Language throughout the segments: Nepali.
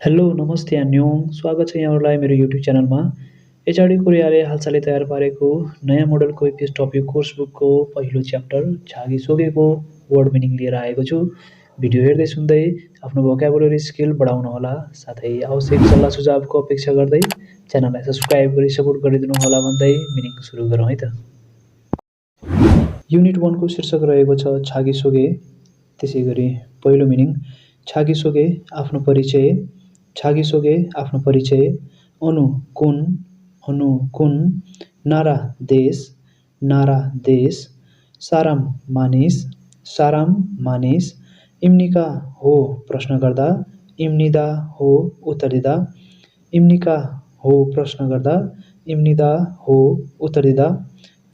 हेलो नमस्ते अन्योङ स्वागत छ यहाँहरूलाई मेरो युट्युब च्यानलमा। एचआरडी कोरियाले हालसालै तयार पारेको नयाँ मोडलको एपिएस टपिक कोर्स बुकको पहिलो च्याप्टर छागी सोगेको वर्ड मिनिङ लिएर आएको छु। भिडियो हेर्दै सुन्दै आफ्नो भोकाबुलरी स्किल बढाउनुहोला, साथै आवश्यक सल्लाह सुझावको अपेक्षा गर्दै च्यानललाई सब्सक्राइब गरी सपोर्ट गरिदिनु होला भन्दै मिनिङ सुरु गरौँ है त। युनिट 1 को शीर्षक रहेको छ छागी सोगे। त्यसै गरी पहिलो मिनिङ छागी सोगे आफ्नो परिचय। छागी सोगे आफ्नो परिचय। अनु कुन। अनु कुन। नारा देश। नारा देश। साराम मानिस। साराम मानिस। इम्निका हो प्रश्न गर्दा। इम्निदा हो उत्तर दिँदा। इम्निका हो प्रश्न गर्दा। इम्निदा हो उत्तर दिँदा।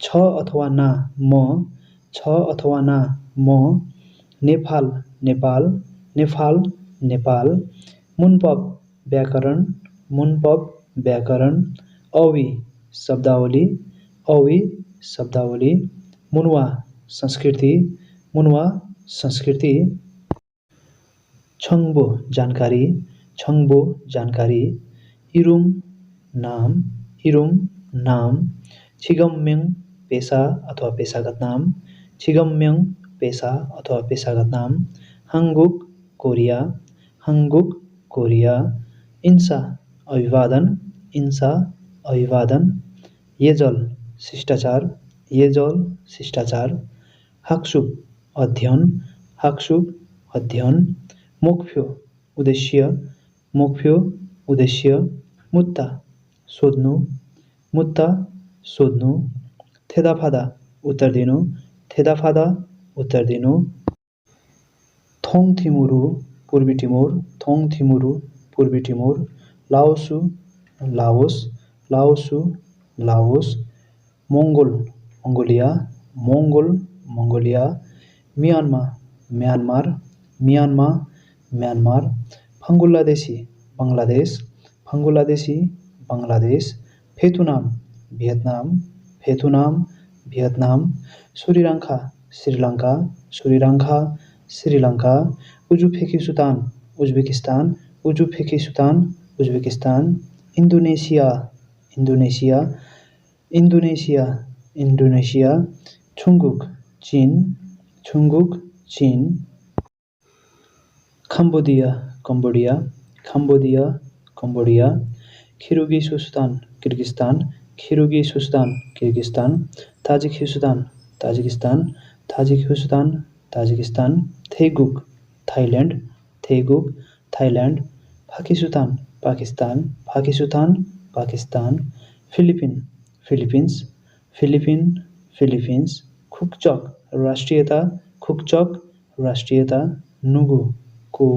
छ अथवा ना म। छ अथवा ना म। नेपाल नेपाल। नेपाल नेपाल। मुनपब व्याकरण। मुनपब व्याकरण। अवि शब्दावली। अवि शब्दावली। मुनवा संस्कृति। मुनवा संस्कृति। छङ्बो जानकारी। छङ्बो जानकारी। इरुम नाम। इरुम नाम। छिगम्यङ पेशा अथवा पेशागत नाम। छिगम्यङ पेशा अथवा पेशागत नाम। हाङ्गुक कोरिया। हाङ्गुक कोरिया। इन्सा अभिवादन। इन्सा अभिवादन। येजल शिष्टाचार। येजल शिष्टाचार। हाक्सुक अध्ययन। हाक्सुक अध्ययन। मुख्य उद्देश्य। मुख्य उद्देश्य। मुद्दा सोध्नु। मुद्दा सोध्नु। थेदाफादा उत्तर दिनु। थेदाफादा उत्तर दिनु। थोङ थिमुरु पूर्वी टिमोर। थोङ थिमुरु पूर्वी टिमोर। लाओसु लाओस। लाओसु Laos. Mongol Mongolia. Mongol Mongolia. म्यानमा म्यानमार। म्यानमा म्यानमार। फङ्गुल्लादेशी बङ्गलादेश। फङ्गुल्लादेशी बङ्गलादेश। फेतुनाम भियतनाम। फेतुनाम भियतनाम। श्रीलङ्का श्रीलङ्का। श्रीलङ्का श्रीलङ्का। उजुफेकिस्तान उज्बेकिस्तान। उजुफेकिस्तान Uzbekistan. Indonesia Indonesia. Indonesia Indonesia. छुङ्गुक चीन। छुङ्गुक चीन। Cambodia Cambodia. Cambodia Cambodia. Kyrgyzstan Kyrgyzstan. Kyrgyzstan Kyrgyzstan. Tajikistan Tajikistan. Tajikistan Tajikistan. थेगुक थाइल्यान्ड। थेगुक Thailand. Pakistan Pakistan. Pakistan Pakistan. Philippine Philippines. Philippine Philippines. खुक्चक राष्ट्रियता। खुक्चक राष्ट्रियता। नुगु को।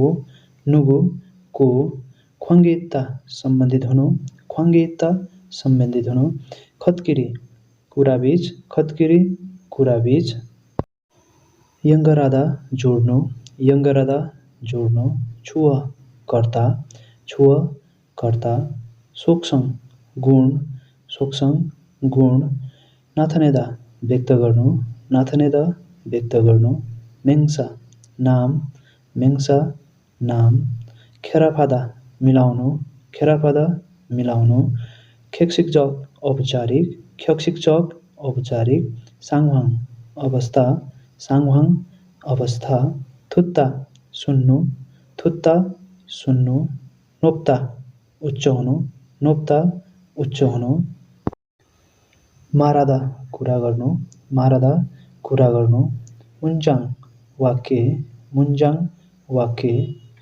नुगु को। ख्वाङ्गेत्ता सम्बन्धित हुनु। ख्वाङ्गेत्ता सम्बन्धित हुनु। खत्किरी कुराबीच। खत्किरी कुराबीच। यङ्गरादा जोड्नु। यङ्गरादा जोड्नु। छुव कर्ता। छुव कर्ता। सोक्सङ गुण। सोक्सङ गुण। नाथनेदा व्यक्त गर्नु। नाथनेदा व्यक्त गर्नु। मेङ्सा नाम। मेङ्सा नाम। खेराफादा मिलाउनु। खेराफादा मिलाउनु। खेक्सिकजक औपचारिक। खेक्सिकजक औपचारिक। साङवाङ अवस्था। साङवाङ अवस्था। थुत्ता सुन्नु। थुत्ता सुन्नु। नोप्ता उच्च हुनु। नोप्ता उच्च हुनु। मारादा कुरा गर्नु। मारादा कुरा गर्नु। मुन्जाङ वाक्य। मुन्जाङ वाक्य।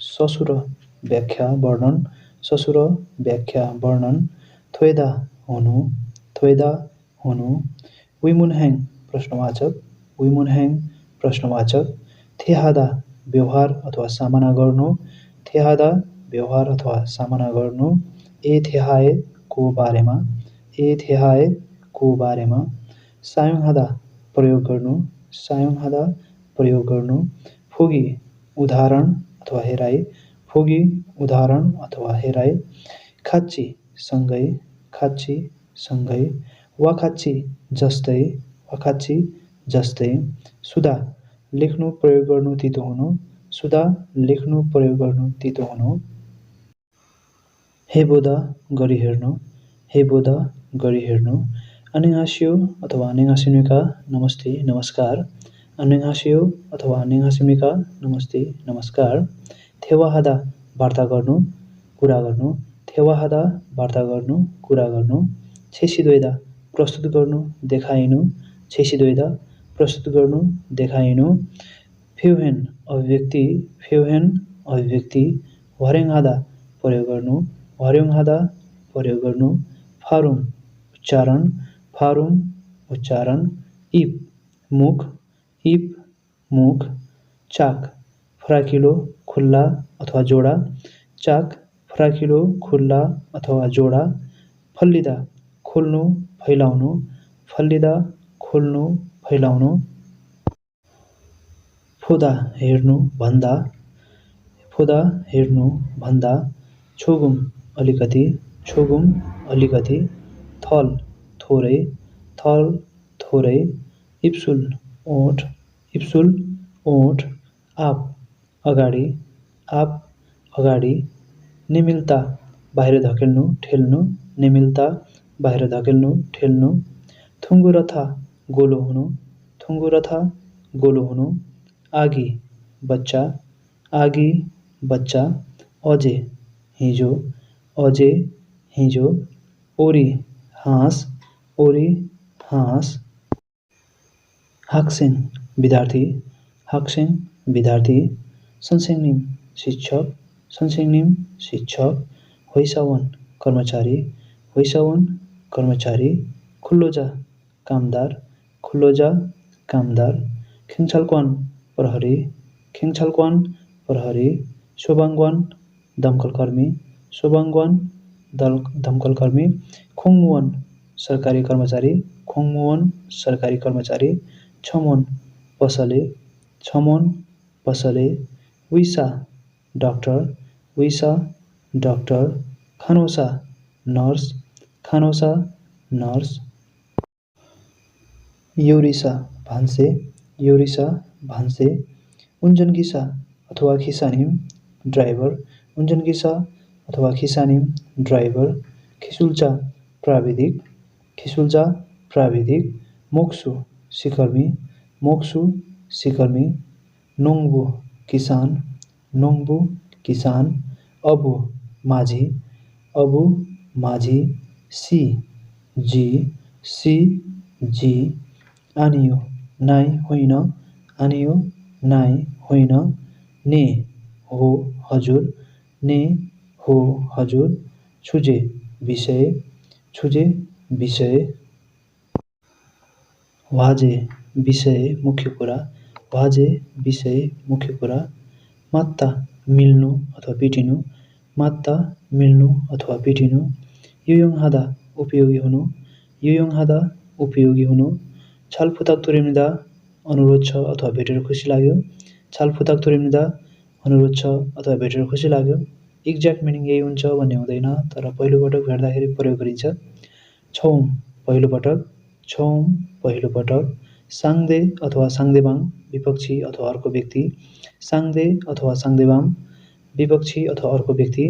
ससुर व्याख्या वर्णन। ससुर व्याख्या वर्णन। थोयदा हुनु। थोयदा हुनु। विमुनह्याङ प्रश्नवाचक। विमुनह्याङ प्रश्नवाचक। थेहादा व्यवहार अथवा सामना गर्नु। थेहादा व्यवहार अथवा सामना गर्नु। ए थेहाए को बारेमा। ए थेहाए को बारेमा। सायोङहादा प्रयोग गर्नु। सायोङहादा प्रयोग गर्नु। फोगी उदाहरण अथवा हेराइ। फोगी उदाहरण अथवा हेराइ। खाच्ची सँगै। खाच्ची सँगै। वाखाच्ची जस्तै। वाखाच्ची जस्तै। सुधा लेख्नु प्रयोग गर्नु तितो हुनु। सुधा लेख्नु प्रयोग गर्नु तितो हुनु। हे बोधा गरी हेर्नु, हे बोधा गरी हेर्नु। 안녕하시오 अथवा 안녕하십니까 नमस्ते नमस्कार। 안녕하시오 अथवा 안녕하십니까 नमस्ते नमस्कार। थेवाहादा वार्ता गर्नु, कुरा गर्नु, थेवाहादा वार्ता गर्नु, कुरा गर्नु। छेसिदोइदा प्रस्तुत गर्नु, देखाइनु, छेसिदोइदा प्रस्तुत गर्नु, देखाइनु। फ्युहेन अभिव्यक्ति, फ्युहेन अभिव्यक्ति। भर्याङहादा प्रयोग गर्नु, भर्याङहादा प्रयोग गर्नु। फारुम उच्चारण, फारुम उच्चारण। इप मुख, इप मुख। चाक फराकिलो, खुल्ला अथवा जोडा, चाक फराकिलो, खुल्ला अथवा जोडा। फल्लिदा खोल्नु, फैलाउनु, फल्लिदा खोल्नु, फैलाउनु। फोदा हेर्नु भन्दा, फोदा हेर्नु भन्दा। छोगुम अलिकति, छोगुम अलिकति। थल थोरै, थल थोरै। इप्सुल ओठ, इप्सुल ओठ। आप अगाडि, आप अगाडि। निमिल्ता बाहिर धकेल्नु, ठेल्नु, निमिल्ता बाहिर धकेल्नु, ठेल्नु। थुङ्गुरथा गोलो हुनु, थुङ्गुरथा गोलो हुनु। आगी बच्चा, आगी बच्चा। अझै हिजो, अझै हिजो। ओरी हाँस, ओरी हाँस। हाक्सेङ विद्यार्थी, हाक्सेङ विद्यार्थी। सन्सेङनिम शिक्षक, सन्सेङनिम शिक्षक। होइसावन कर्मचारी, होइसावन कर्मचारी। खुल्लोजा कामदार, खुल्लोजा कामदार। खेङछालक्वान प्रहरी, खेङछालक्वान प्रहरी। सोबाङवान दमकलकर्मी, सोबाङवान दमकलकर्मी। खोङमुवन सरकारी कर्मचारी, खोङमुवन सरकारी कर्मचारी। छमोन पसले, छमोन पसले। विसा डाक्टर, विसा डाक्टर। खानोसा नर्स, खानोसा नर्स। योरिसा भान्से, योरिसा भान्से। उन्जनगिसा अथवा खिसानिम ड्राइभर, उन्जनगिसा अथवा खिसानिम ड्राइभर। खिसुल्चा प्राविधिक, खिसुल्चा प्राविधिक। मोक्सु सिकर्मी, मोक्सु सिकर्मी। नोङ्बु किसान, नोङ्बु किसान। अबु माझी, अबु माझी। सी जी, सी जी। आनियो नाइ होइन, आनियो नाइ होइन। ने हो हजुर, ने हो हजुर। छुजे विषय, छुजे विषय। वाजे विषय मुख्य कुरा, वाजे विषय मुख्य कुरा। मात्ता मिल्नु अथवा पिटिनु, मात्ता मिल्नु अथवा पिटिनु। युयोङहादा उपयोगी हुनु, युयोङहादा उपयोगी हुनु। छालफुताक तुरिम्दा अनुरोध छ अथवा भेटेर खुसी लाग्यो, छालफुताक तुरिम्दा अनुरोध छ अथवा भेटेर खुसी लाग्यो। एक्ज्याक्ट मिनिङ यही हुन्छ भन्ने हुँदैन, तर पहिलोपटक भेट्दाखेरि प्रयोग गरिन्छ। छौम पहिलोपटक, छौम पहिलोपटक। साङ्दे अथवा साङ्देबाङ विपक्षी अथवा अर्को व्यक्ति, साङ्दे अथवा साङ्देबाङ विपक्षी अथवा अर्को व्यक्ति।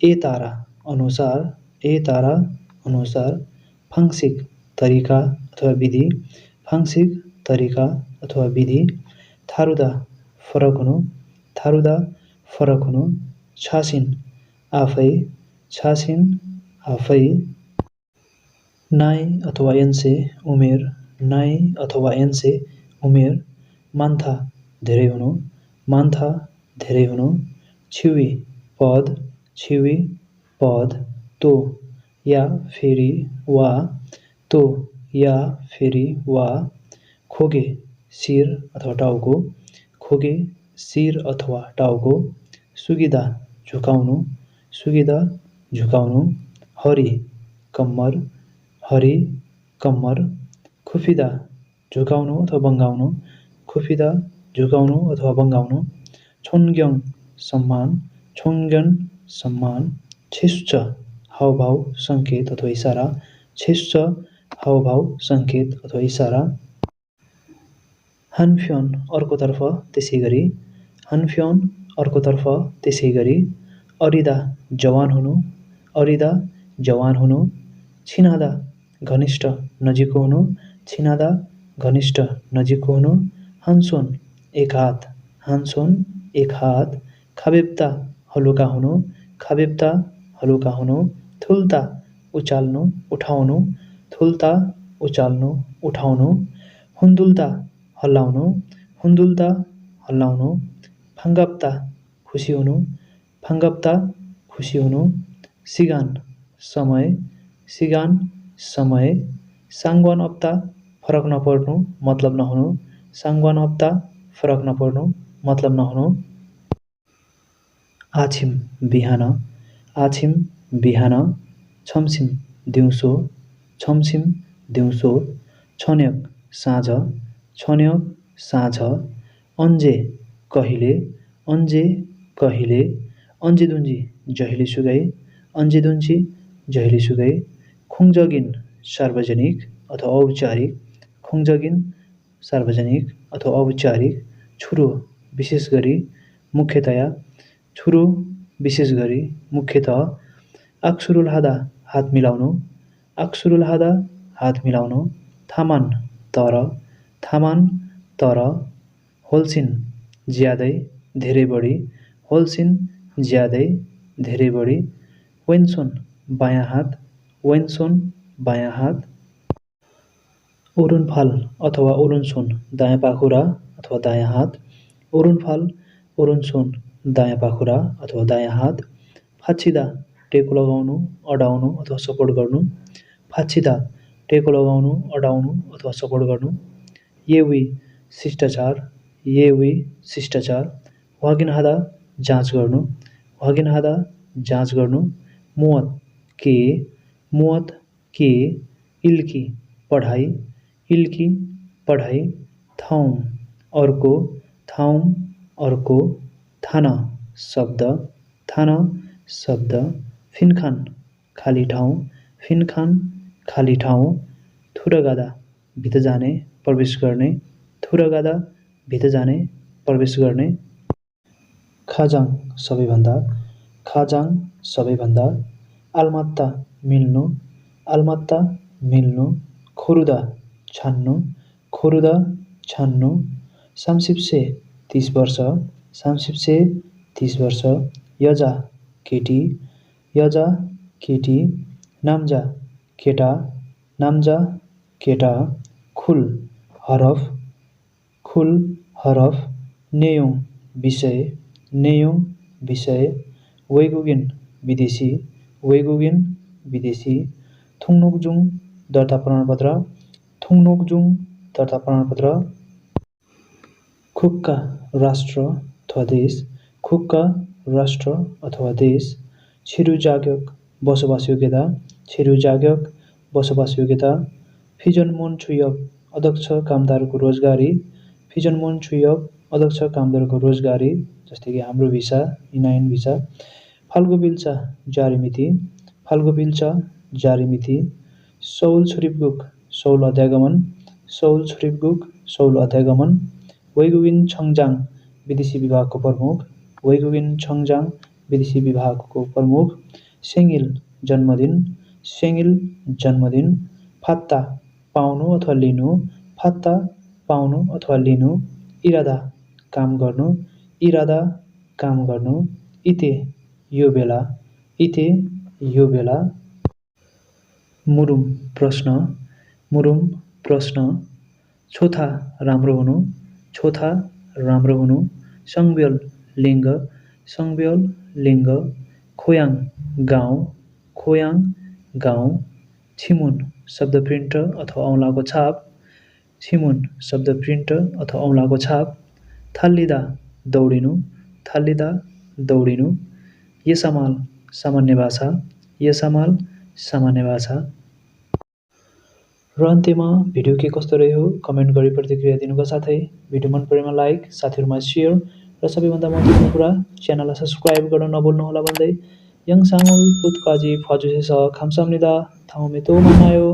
ए तारा अनुसार, ए तारा अनुसार। फाङ्सिक तरिका अथवा विधि, फाङ्सिक तरिका अथवा विधि। थारुदा फरक हुनु, थारुदा फरक हुनु। छासिन आफै, छासिन आफै। नाइ अथवा एन्से उमेर, नाइ अथवा एन्से उमेर। मान्था धेरै हुनु, मान्था धेरै हुनु। छिवी पद, छिवी पद। तो या फेरि वा, तो या फेरि वा। खोगे शिर अथवा टाउको, खोगे शिर अथवा टाउको। सुगिदा झुकाउनु, सुगिदा झुकाउनु। हरी कम्मर, हरी कम्मर। खुफिदा झुकाउनु अथवा बङ्गाउनु, खुफिदा झुकाउनु अथवा बङ्गाउनु। छोन्ग्यङ सम्मान, छोन्ग्यन सम्मान। छेस्च हावभाव सङ्केत अथवा इसारा, छेस्च हावभाव सङ्केत अथवा इसारा। हानफ्योन अर्कोतर्फ त्यसै गरी, हानफ्योन अर्कोतर्फ त्यसै गरी। अरिदा जवान हुनु, अरिदा जवान हुनु, छिनादा घनिष्ठ नजिकको हुनु, छिनादा घनिष्ठ नजिकको हुनु, हानसोन एक हात, हानसोन एक हात, खाबेप्ता हलुका हुनु, खाबेप्ता हलुका हुनु, थुल्ता उचाल्नु उठाउनु, थुल्ता उचाल्नु उठाउनु, हुन्दुल्ता हल्लाउनु, हुन्दुल्ता हल्लाउनु, फाङ्गाप्ता खुसी हुनु, फाङ्गाप्ता खुसी हुनु, सिगान समय, सिगान समय, साङ्गवान हप्ता फरक नपर्नु मतलब नहुनु, साङ्गवान हप्ता फरक नपर्नु मतलब नहुनु, आछिम बिहान, आछिम बिहान, छमसिम दिउँसो, छमसिम दिउँसो, छन्यक साँझ, छन्यक साँझ, अन्जे कहिले, अन्जे कहिले, अन्जेदुन्जी जहिलेसुकै, अन्जेदुन्जी जहिलेसुकै, खुङजगिन सार्वजनिक अथवा औपचारिक, खुङजगिन सार्वजनिक अथवा औपचारिक, छुरो विशेष गरी मुख्यतया, छुरो विशेष गरी मुख्यतः, आक्सुरुल हादा हात मिलाउनु, आक्सुरुल हादा हात मिलाउनु, थामान तर, थामान तर, होल्सिन ज्यादै धेरै बढी, होल्सिन ज्यादै धेरै बढी, वेन्सोन बायाँ हात, वेन्सोन बायाँ हात, ओरुन्फाल अथवा ओरुन्सोन दायाँ पाखुरा अथवा दायाँ हात, ओरुन्फाल ओरुन्सोन दायाँ पाखुरा अथवा दायाँ हात, फाछिदा टेको लगाउनु अडाउनु अथवा सपोर्ट गर्नु, फाछिदा टेको लगाउनु अडाउनु अथवा सपोर्ट गर्नु, येवी शिष्टाचार, येवी शिष्टाचार, वागिनहादा जाँच गर्नु, वागिनहादा जाँच गर्नु, मुवत के, मुवत के, इल्की पढाइ, इल्की पढाइ, थाउम अर्को, थाउम अर्को, थाना शब्द, थाना शब्द, फिनखान खाली ठाउँ, फिनखान खाली ठाउँ, थुरगादा भित्र जाने प्रवेश गर्ने, थुरगादा भित्र जाने प्रवेश गर्ने, खाजाङ सबैभन्दा, खाजाङ सबैभन्दा, आलमात्ता मिल्नु, आलमात्ता मिल्नु, खोरुदा छान्नु, खोरुदा छान्नु, सामसिप्से 30 वर्ष, सामसिप्से 30 वर्ष, यजा केटी, यजा केटी, नाम्जा केटा, नाम्जा केटा, खुल हरफ, खुल हरफ, नेयोङ विषय, नेयोङ विषय, वैगुगेन विदेशी, वैगुगेन विदेशी, थुङनोकजुङ दर्ता प्रमाणपत्र, थुङनोकजुङ दर्ता प्रमाणपत्र, खुक्का राष्ट्र अथवा देश, खुक्का राष्ट्र अथवा देश, छिरु जाग्यक बसोबास योग्यता, छिरु जाग्यक बसोबास योग्यता, फिजन मोन छुयक अध्यक्ष कामदारको रोजगारी, फिजन मोन छुयक अध्यक्ष कामदारको रोजगारी, जस्तै कि हाम्रो भिसा इनायन भिसा, फाल्गु बिल्चा जारी मिति, फाल्गु बिल्चा जारी मिति, सौल छुरिपगुक सौल अध्यागमन, सौल छुरिपगुक सौल अध्यागमन, वैगुगिन छङजाङ विदेशी विभागको प्रमुख, वैगुगिन छङजाङ विदेशी विभागको प्रमुख, सेङ्गिल जन्मदिन, सेङ्गिल जन्मदिन, फात्ता पाउनु अथवा लिनु, फात्ता पाउनु अथवा लिनु, इरादा काम गर्नु, इरादा काम गर्नु, इते यो बेला, इते यो बेला, मुरुम प्रश्न, मुरुम प्रश्न, छोथा राम्रो हुनु, छोथा राम्रो हुनु, सङ्ब्यल लिङ्ग, सङ्ब्यल लिङ्ग, खोयाङ गाउँ, खोयाङ गाउँ, छिमुन शब्द प्रिन्टर अथवा औँलाको छाप, छिमुन शब्द प्रिन्टर अथवा औँलाको छाप, थाल्लिदा दौडिनु, थाल्लिदा दौडिनु, यसमाल सामान्य भाषा, यसमाल सामान्य भाषा। र अन्त्यमा भिडियो के कस्तो रह्यो कमेन्ट गरी प्रतिक्रिया दिनुको साथै भिडियो मन परेमा लाइक, साथीहरूमा सेयर र सबैभन्दा महत्त्वपूर्ण कुरा च्यानललाई सब्सक्राइब गर्न नभुल्नुहोला भन्दै यङसाङुल पुतकाजी फजुसेस खामसाम्निदा थाउमेतो मनायो।